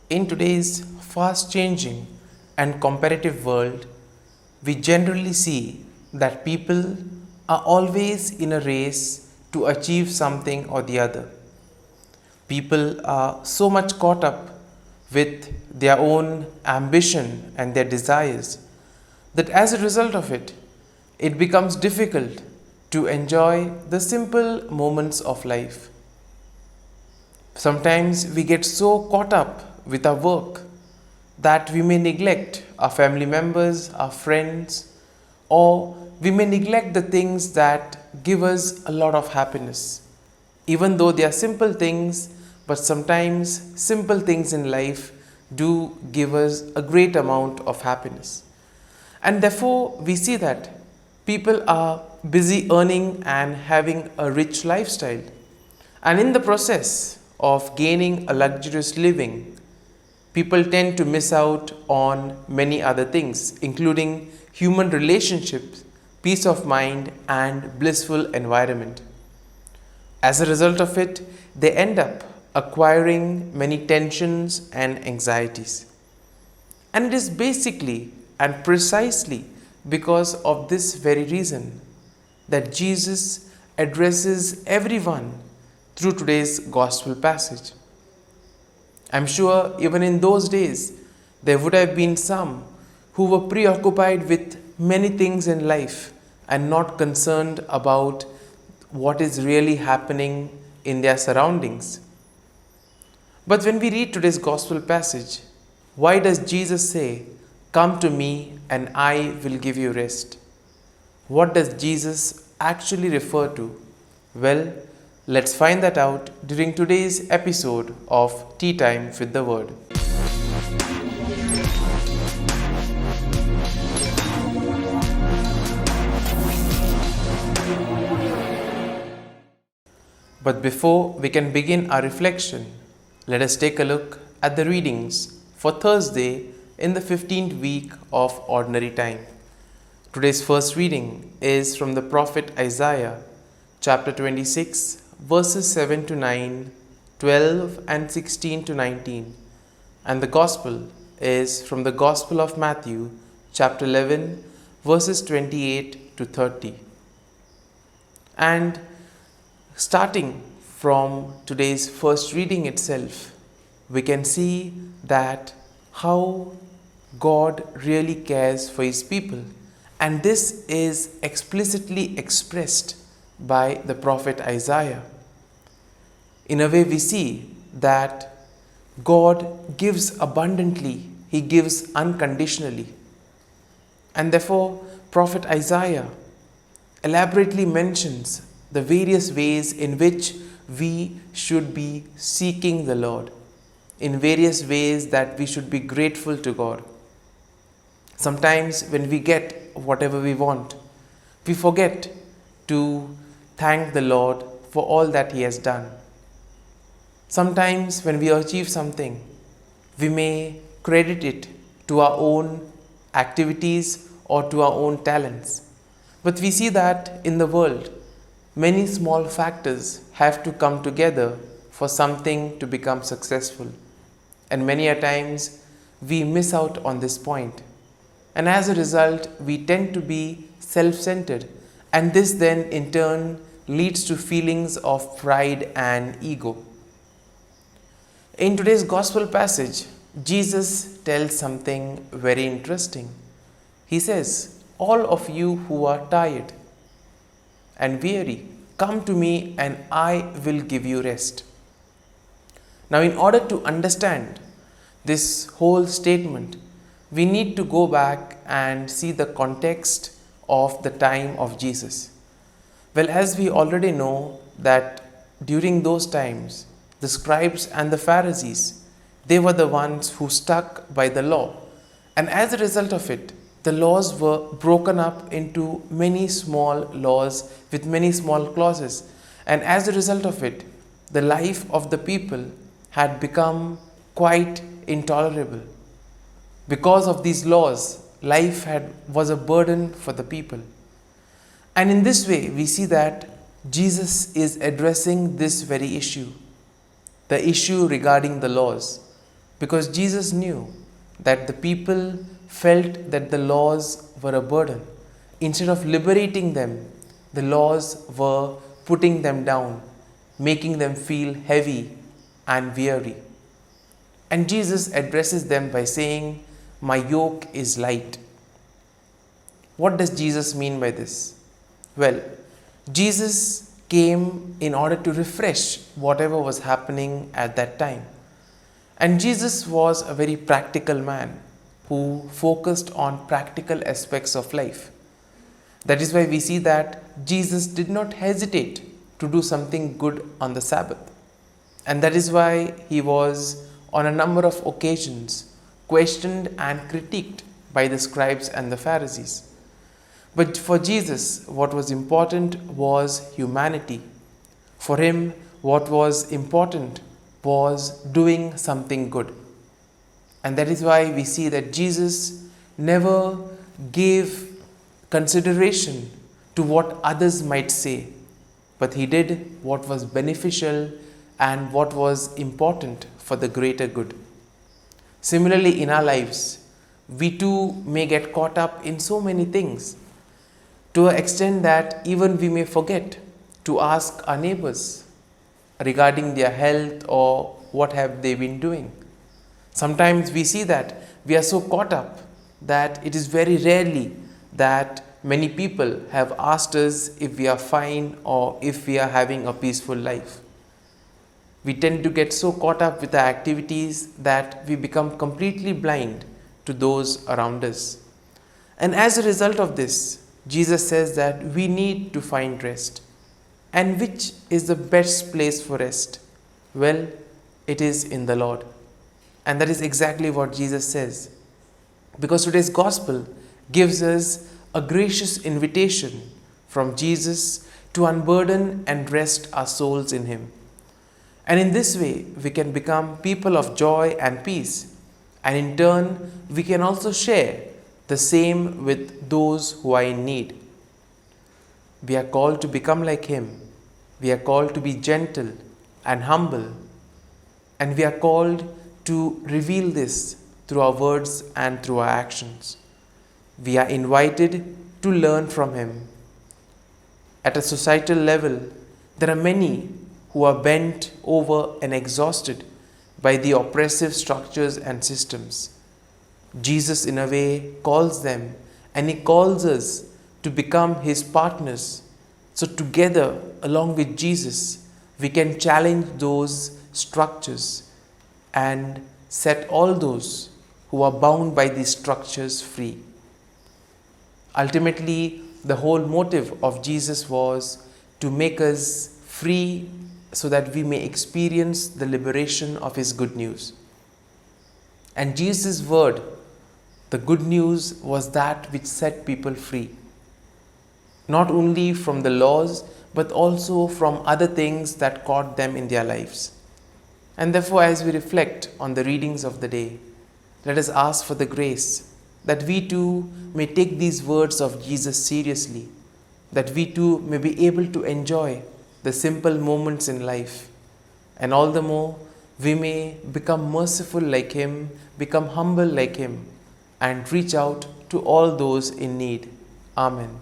In today's fast changing and competitive world, we generally see that people are always in a race to achieve something or the other. People are so much caught up with their own ambition and their desires that as a result of it, it becomes difficult to enjoy the simple moments of life. Sometimes we get so caught up with our work that we may neglect our family members, our friends, or we may neglect the things that give us a lot of happiness. Even though they are simple things, but sometimes simple things in life do give us a great amount of happiness. And therefore, we see that people are busy earning and having a rich lifestyle. And in the process of gaining a luxurious living, people tend to miss out on many other things, including human relationships, peace of mind, and blissful environment. As a result of it, they end up acquiring many tensions and anxieties. And it is basically and precisely because of this very reason that Jesus addresses everyone through today's gospel passage. I'm sure even in those days, there would have been some who were preoccupied with many things in life and not concerned about what is really happening in their surroundings. But when we read today's gospel passage, why does Jesus say, "Come to me and I will give you rest"? What does Jesus actually refer to? Well, let's find that out during today's episode of Tea Time with the Word. But before we can begin our reflection, let us take a look at the readings for Thursday in the 15th week of Ordinary Time. Today's first reading is from the prophet Isaiah, chapter 26, verses 7 to 9, 12 and 16 to 19. And the Gospel is from the Gospel of Matthew, chapter 11, verses 28 to 30. And starting from today's first reading itself, we can see that how God really cares for His people. And this is explicitly expressed by the prophet Isaiah. In a way, we see that God gives abundantly, He gives unconditionally. And therefore, prophet Isaiah elaborately mentions the various ways in which we should be seeking the Lord, in various ways that we should be grateful to God. Sometimes when we get whatever we want, we forget to thank the Lord for all that He has done. Sometimes when we achieve something, we may credit it to our own activities or to our own talents. But we see that in the world, many small factors have to come together for something to become successful. And many a times we miss out on this point. And as a result, we tend to be self-centered. And this then in turn leads to feelings of pride and ego. In today's gospel passage, Jesus tells something very interesting. He says, "All of you who are tired and weary, come to me and I will give you rest." Now, in order to understand this whole statement, we need to go back and see the context of the time of Jesus. Well, as we already know that during those times, the scribes and the Pharisees, they were the ones who stuck by the law. And as a result of it, the laws were broken up into many small laws with many small clauses. And as a result of it, the life of the people had become quite intolerable. Because of these laws, life was a burden for the people. And in this way, we see that Jesus is addressing this very issue, the issue regarding the laws. because Jesus knew that the people felt that the laws were a burden. Instead of liberating them, the laws were putting them down, making them feel heavy and weary. And Jesus addresses them by saying, "My yoke is light." What does Jesus mean by this? Well, Jesus came in order to refresh whatever was happening at that time. And Jesus was a very practical man who focused on practical aspects of life. That is why we see that Jesus did not hesitate to do something good on the Sabbath. And that is why he was on a number of occasions questioned and critiqued by the scribes and the Pharisees. But for Jesus, what was important was humanity. For him, what was important was doing something good. And that is why we see that Jesus never gave consideration to what others might say, but he did what was beneficial and what was important for the greater good. Similarly, in our lives, we too may get caught up in so many things, to an extent that even we may forget to ask our neighbors regarding their health or what have they been doing. Sometimes we see that we are so caught up that it is very rarely that many people have asked us if we are fine or if we are having a peaceful life. We tend to get so caught up with our activities that we become completely blind to those around us. And as a result of this, Jesus says that we need to find rest. And which is the best place for rest? Well, it is in the Lord. And that is exactly what Jesus says. Because today's gospel gives us a gracious invitation from Jesus to unburden and rest our souls in Him. And in this way, we can become people of joy and peace. And in turn, we can also share the same with those who are in need. We are called to become like Him. We are called to be gentle and humble. And we are called to reveal this through our words and through our actions. We are invited to learn from Him. At a societal level, there are many who are bent over and exhausted by the oppressive structures and systems. Jesus, in a way, calls them, and He calls us to become His partners. So together, along with Jesus, we can challenge those structures and set all those who are bound by these structures free. Ultimately, the whole motive of Jesus was to make us free so that we may experience the liberation of His good news. And Jesus' word, the good news, was that which set people free. Not only from the laws, but also from other things that caught them in their lives. And therefore, as we reflect on the readings of the day, let us ask for the grace that we too may take these words of Jesus seriously, that we too may be able to enjoy the simple moments in life, and all the more we may become merciful like Him, become humble like Him, and reach out to all those in need. Amen.